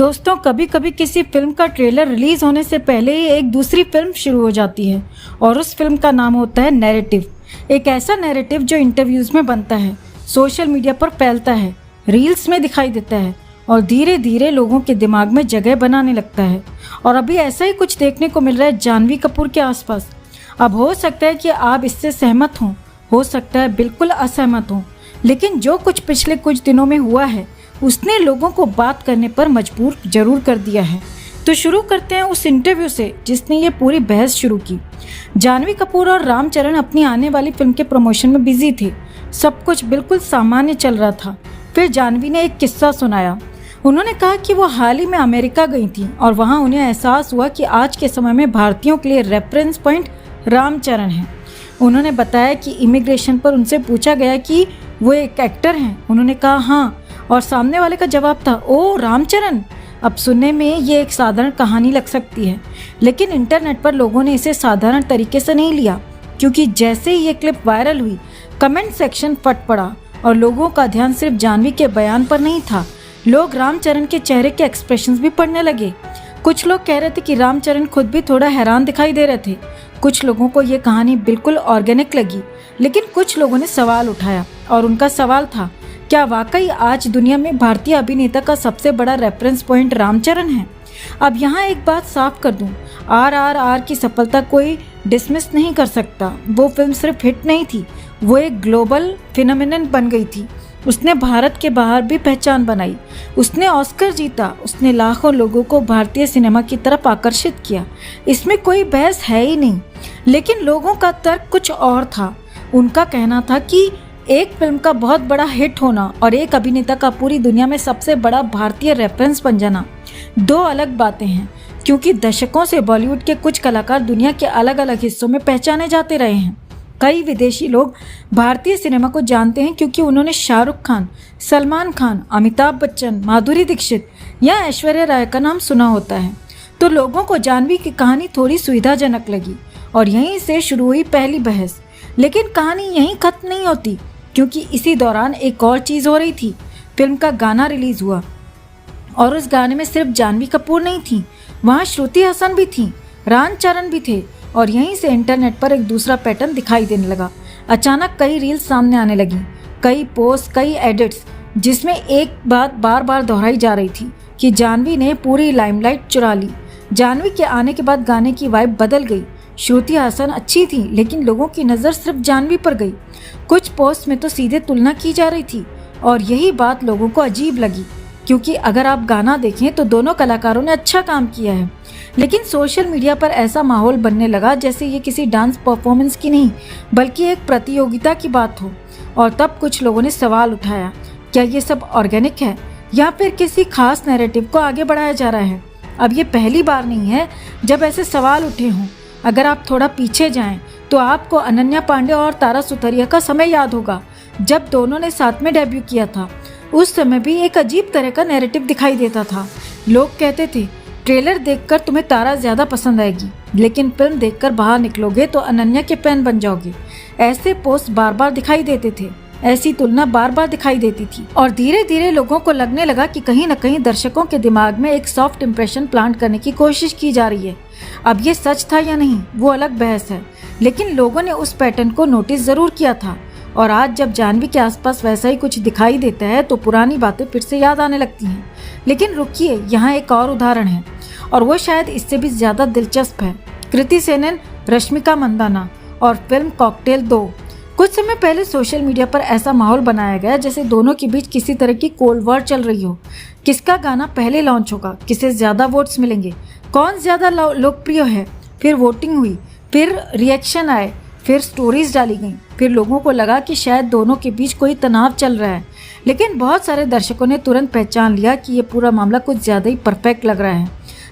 दोस्तों, कभी कभी किसी फिल्म का ट्रेलर रिलीज होने से पहले ही एक दूसरी फिल्म शुरू हो जाती है और उस फिल्म का नाम होता है नैरेटिव। एक ऐसा नैरेटिव जो इंटरव्यूज में बनता है, सोशल मीडिया पर फैलता है, रील्स में दिखाई देता है और धीरे धीरे लोगों के दिमाग में जगह बनाने लगता है। और अभी ऐसा ही कुछ देखने को मिल रहा है जानवी कपूर के आसपास। अब हो सकता है कि आप इससे सहमत हों, हो सकता है बिल्कुल असहमत हों, लेकिन जो कुछ पिछले कुछ दिनों में हुआ है उसने लोगों को बात करने पर मजबूर जरूर कर दिया है। तो शुरू करते हैं उस इंटरव्यू से जिसने ये पूरी बहस शुरू की। जानवी कपूर और रामचरण अपनी आने वाली फिल्म के प्रमोशन में बिजी थे। सब कुछ बिल्कुल सामान्य चल रहा था। फिर जानवी ने एक किस्सा सुनाया। उन्होंने कहा कि वो हाल ही में अमेरिका गई थी और वहाँ उन्हें एहसास हुआ कि आज के समय में भारतीयों के लिए रेफरेंस पॉइंट रामचरण है। उन्होंने बताया कि इमिग्रेशन पर उनसे पूछा गया कि वो एक एक्टर हैं। उन्होंने कहा हाँ, और सामने वाले का जवाब था ओ रामचरण। अब सुनने में ये एक साधारण कहानी लग सकती है, लेकिन इंटरनेट पर लोगों ने इसे साधारण तरीके से नहीं लिया, क्योंकि जैसे ही ये क्लिप वायरल हुई कमेंट सेक्शन फट पड़ा और लोगों का ध्यान सिर्फ जानवी के बयान पर नहीं था। लोग रामचरण के चेहरे के एक्सप्रेशंस भी पढ़ने लगे। कुछ लोग कह रहे थे कि रामचरण खुद भी थोड़ा हैरान दिखाई दे रहे थे। कुछ लोगों को ये कहानी बिल्कुल ऑर्गेनिक लगी, लेकिन कुछ लोगों ने सवाल उठाया और उनका सवाल था, क्या वाकई आज दुनिया में भारतीय अभिनेता का सबसे बड़ा रेफरेंस पॉइंट रामचरण है? अब यहाँ एक बात साफ कर दूं, RRR की सफलता कोई डिसमिस नहीं कर सकता। वो फिल्म सिर्फ हिट नहीं थी, वो एक ग्लोबल फिनोमिनन बन गई थी। उसने भारत के बाहर भी पहचान बनाई, उसने ऑस्कर जीता, उसने लाखों लोगों को भारतीय सिनेमा की तरफ आकर्षित किया। इसमें कोई बहस है ही नहीं। लेकिन लोगों का तर्क कुछ और था। उनका कहना था कि एक फिल्म का बहुत बड़ा हिट होना और एक अभिनेता का पूरी दुनिया में सबसे बड़ा भारतीय रेफरेंस बन जाना दो अलग बातें हैं, क्योंकि दशकों से बॉलीवुड के कुछ कलाकार दुनिया के अलग अलग हिस्सों में पहचाने जाते रहे हैं। कई विदेशी लोग भारतीय सिनेमा को जानते हैं क्योंकि उन्होंने शाहरुख खान, सलमान खान, अमिताभ बच्चन, माधुरी दीक्षित या ऐश्वर्या राय का नाम सुना होता है। तो लोगों को जानवी की कहानी थोड़ी सुविधाजनक लगी और यहीं से शुरू हुई पहली बहस। लेकिन कहानी यहीं खत्म नहीं होती, क्योंकि इसी दौरान एक और चीज़ हो रही थी। फिल्म का गाना रिलीज हुआ और उस गाने में सिर्फ जानवी कपूर नहीं थी, वहाँ श्रुति हसन भी थी, रामचरण भी थे। और यहीं से इंटरनेट पर एक दूसरा पैटर्न दिखाई देने लगा। अचानक कई रील्स सामने आने लगी, कई पोस्ट, कई एडिट्स, जिसमें एक बात बार बार दोहराई जा रही थी कि जानवी ने पूरी लाइमलाइट चुरा ली। जानवी के आने के बाद गाने की वाइब बदल गई। श्रुति हासन अच्छी थी, लेकिन लोगों की नज़र सिर्फ जानवी पर गई। कुछ पोस्ट में तो सीधे तुलना की जा रही थी और यही बात लोगों को अजीब लगी, क्योंकि अगर आप गाना देखें तो दोनों कलाकारों ने अच्छा काम किया है। लेकिन सोशल मीडिया पर ऐसा माहौल बनने लगा जैसे ये किसी डांस परफॉर्मेंस की नहीं, बल्कि एक प्रतियोगिता की बात हो। और तब कुछ लोगों ने सवाल उठाया, क्या ये सब ऑर्गेनिक है या फिर किसी खास नैरेटिव को आगे बढ़ाया जा रहा है? अब ये पहली बार नहीं है जब ऐसे सवाल उठे हों। अगर आप थोड़ा पीछे जाएं तो आपको अनन्या पांडे और तारा सुतारिया का समय याद होगा, जब दोनों ने साथ में डेब्यू किया था। उस समय भी एक अजीब तरह का नैरेटिव दिखाई देता था। लोग कहते थे ट्रेलर देखकर तुम्हें तारा ज़्यादा पसंद आएगी, लेकिन फिल्म देखकर बाहर निकलोगे तो अनन्या के फैन बन जाओगे। ऐसे पोस्ट बार बार दिखाई देते थे, ऐसी तुलना बार बार दिखाई देती थी और धीरे धीरे लोगों को लगने लगा कि कहीं न कहीं दर्शकों के दिमाग में एक सॉफ्ट इंप्रेशन प्लांट करने की कोशिश की जा रही है। अब ये सच था या नहीं वो अलग बहस है, लेकिन लोगों ने उस पैटर्न को नोटिस जरूर किया था। और आज जब जानवी के आसपास वैसा ही कुछ दिखाई देता है तो पुरानी बातें फिर से याद आने लगती हैं। लेकिन रुकिए, यहाँ एक और उदाहरण है और वो शायद इससे भी ज़्यादा दिलचस्प है। कृति सेनन, रश्मिका मंदाना और फिल्म कॉकटेल 2। कुछ समय पहले सोशल मीडिया पर ऐसा माहौल बनाया गया जैसे दोनों के बीच किसी तरह की कोल्ड वॉर चल रही हो। किसका गाना पहले लॉन्च होगा, किसे ज़्यादा वोट्स मिलेंगे, कौन ज़्यादा लोकप्रिय है। फिर वोटिंग हुई, फिर रिएक्शन आए, फिर स्टोरीज डाली गई। फिर लोगों को लगा कि शायद दोनों के बीच कोई तनाव चल रहा है। लेकिन बहुत सारे दर्शकों ने तुरंत पहचान लिया कि ये पूरा मामला कुछ ज़्यादा ही परफेक्ट लग रहा है,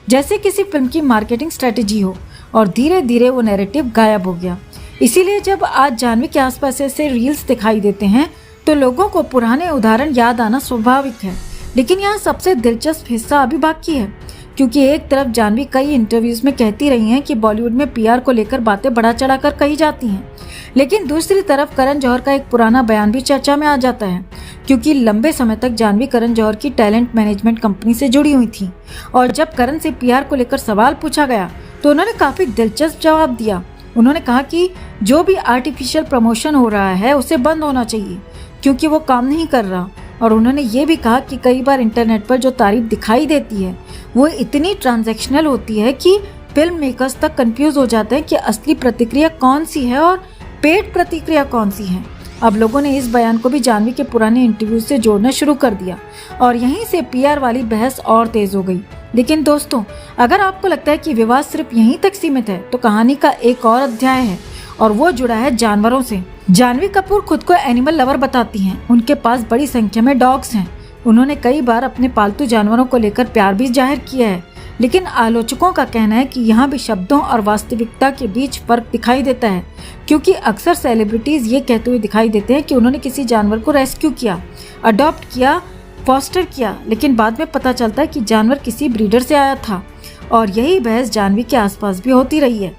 जैसे किसी फिल्म की मार्केटिंग स्ट्रेटेजी हो। और धीरे धीरे वो नैरेटिव गायब हो गया। इसीलिए जब आज जानवी के आसपास ऐसे रील्स दिखाई देते हैं तो लोगों को पुराने उदाहरण याद आना स्वाभाविक है। लेकिन यहाँ सबसे दिलचस्प हिस्सा अभी बाकी है, क्योंकि एक तरफ जाह्नवी कई इंटरव्यूज में कहती रही हैं कि बॉलीवुड में पीआर को लेकर बातें बढ़ा चढ़ाकर कही जाती हैं, लेकिन दूसरी तरफ करण जौहर का एक पुराना बयान भी चर्चा में आ जाता है, क्योंकि लंबे समय तक जाह्नवी करण जौहर की टैलेंट मैनेजमेंट कंपनी से जुड़ी हुई थी। और जब करण से पीआर को लेकर सवाल पूछा गया तो उन्होंने काफी दिलचस्प जवाब दिया। उन्होंने कहा कि जो भी आर्टिफिशियल प्रमोशन हो रहा है उसे बंद होना चाहिए, क्योंकि वो काम नहीं कर रहा। और उन्होंने ये भी कहा कि कई बार इंटरनेट पर जो तारीफ दिखाई देती है वो इतनी ट्रांजैक्शनल होती है कि फिल्म मेकर्स तक कंफ्यूज हो जाते हैं कि असली प्रतिक्रिया कौन सी है और पेड प्रतिक्रिया कौन सी है। अब लोगों ने इस बयान को भी जाह्नवी के पुराने इंटरव्यू से जोड़ना शुरू कर दिया और यहीं से पीआर वाली बहस और तेज हो गई। लेकिन दोस्तों, अगर आपको लगता है कि विवाद सिर्फ यहीं तक सीमित है तो कहानी का एक और अध्याय है और वो जुड़ा है जानवरों से। जाह्नवी कपूर खुद को एनिमल लवर बताती हैं। उनके पास बड़ी संख्या में डॉग्स हैं। उन्होंने कई बार अपने पालतू जानवरों को लेकर प्यार भी जाहिर किया है, लेकिन आलोचकों का कहना है कि यहाँ भी शब्दों और वास्तविकता के बीच फर्क दिखाई देता है, क्योंकि अक्सर सेलिब्रिटीज ये कहते हुए दिखाई देते हैं कि उन्होंने किसी जानवर को रेस्क्यू किया, अडॉप्ट किया, फॉस्टर किया, लेकिन बाद में पता चलता है कि जानवर किसी ब्रीडर से आया था। और यही बहस जाह्नवी के आसपास भी होती रही है।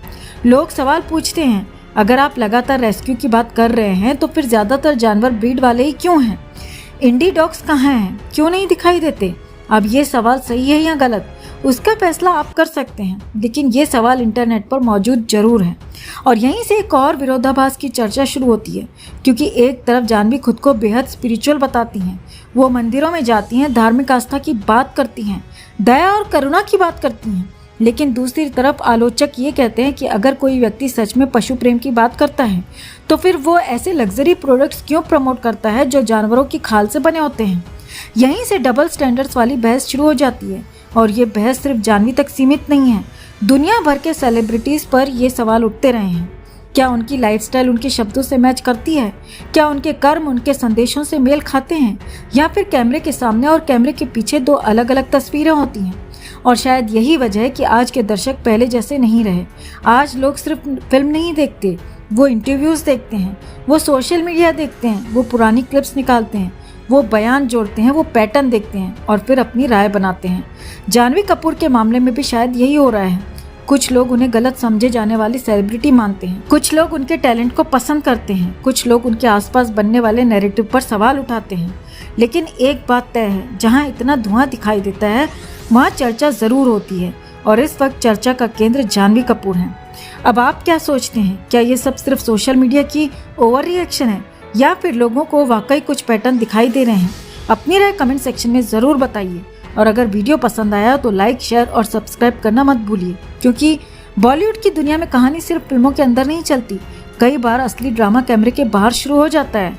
लोग सवाल पूछते हैं, अगर आप लगातार रेस्क्यू की बात कर रहे हैं तो फिर ज्यादातर जानवर ब्रीड वाले ही क्यों हैं? इंडी डॉग्स कहाँ हैं? क्यों नहीं दिखाई देते? अब ये सवाल सही है या गलत, उसका फैसला आप कर सकते हैं, लेकिन ये सवाल इंटरनेट पर मौजूद जरूर है। और यहीं से एक और विरोधाभास की चर्चा शुरू होती है, क्योंकि एक तरफ जाह्नवी खुद को बेहद स्पिरिचुअल बताती हैं। वो मंदिरों में जाती हैं, धार्मिक आस्था की बात करती हैं, दया और करुणा की बात करती हैं, लेकिन दूसरी तरफ आलोचक ये कहते हैं कि अगर कोई व्यक्ति सच में पशु प्रेम की बात करता है तो फिर वो ऐसे लग्जरी प्रोडक्ट्स क्यों प्रमोट करता है जो जानवरों की खाल से बने होते हैं। यहीं से डबल स्टैंडर्ड्स वाली बहस शुरू हो जाती है और ये बहस सिर्फ जाह्नवी तक सीमित नहीं है। दुनिया भर के सेलिब्रिटीज पर ये सवाल उठते रहे हैं। क्या उनकी लाइफस्टाइल उनके शब्दों से मैच करती है? क्या उनके कर्म उनके संदेशों से मेल खाते हैं? या फिर कैमरे के सामने और कैमरे के पीछे दो अलग अलग तस्वीरें होती हैं? और शायद यही वजह है कि आज के दर्शक पहले जैसे नहीं रहे। आज लोग सिर्फ फिल्म नहीं देखते, वो इंटरव्यूज देखते हैं, वो सोशल मीडिया देखते हैं, वो पुरानी क्लिप्स निकालते हैं, वो बयान जोड़ते हैं, वो पैटर्न देखते हैं और फिर अपनी राय बनाते हैं। जाह्नवी कपूर के मामले में भी शायद यही हो रहा है। कुछ लोग उन्हें गलत समझे जाने वाली सेलिब्रिटी मानते हैं, कुछ लोग उनके टैलेंट को पसंद करते हैं, कुछ लोग उनके आसपास बनने वाले नैरेटिव पर सवाल उठाते हैं। लेकिन एक बात तय है, जहाँ इतना धुआं दिखाई देता है वहाँ चर्चा जरूर होती है और इस वक्त चर्चा का केंद्र जाह्नवी कपूर है। अब आप क्या सोचते हैं? क्या ये सब सिर्फ सोशल मीडिया की ओवर रिएक्शन है या फिर लोगों को वाकई कुछ पैटर्न दिखाई दे रहे हैं? अपनी राय कमेंट सेक्शन में ज़रूर बताइए और अगर वीडियो पसंद आया तो लाइक, शेयर और सब्सक्राइब करना मत भूलिए, क्योंकि बॉलीवुड की दुनिया में कहानी सिर्फ फिल्मों के अंदर नहीं चलती, कई बार असली ड्रामा कैमरे के बाहर शुरू हो जाता है।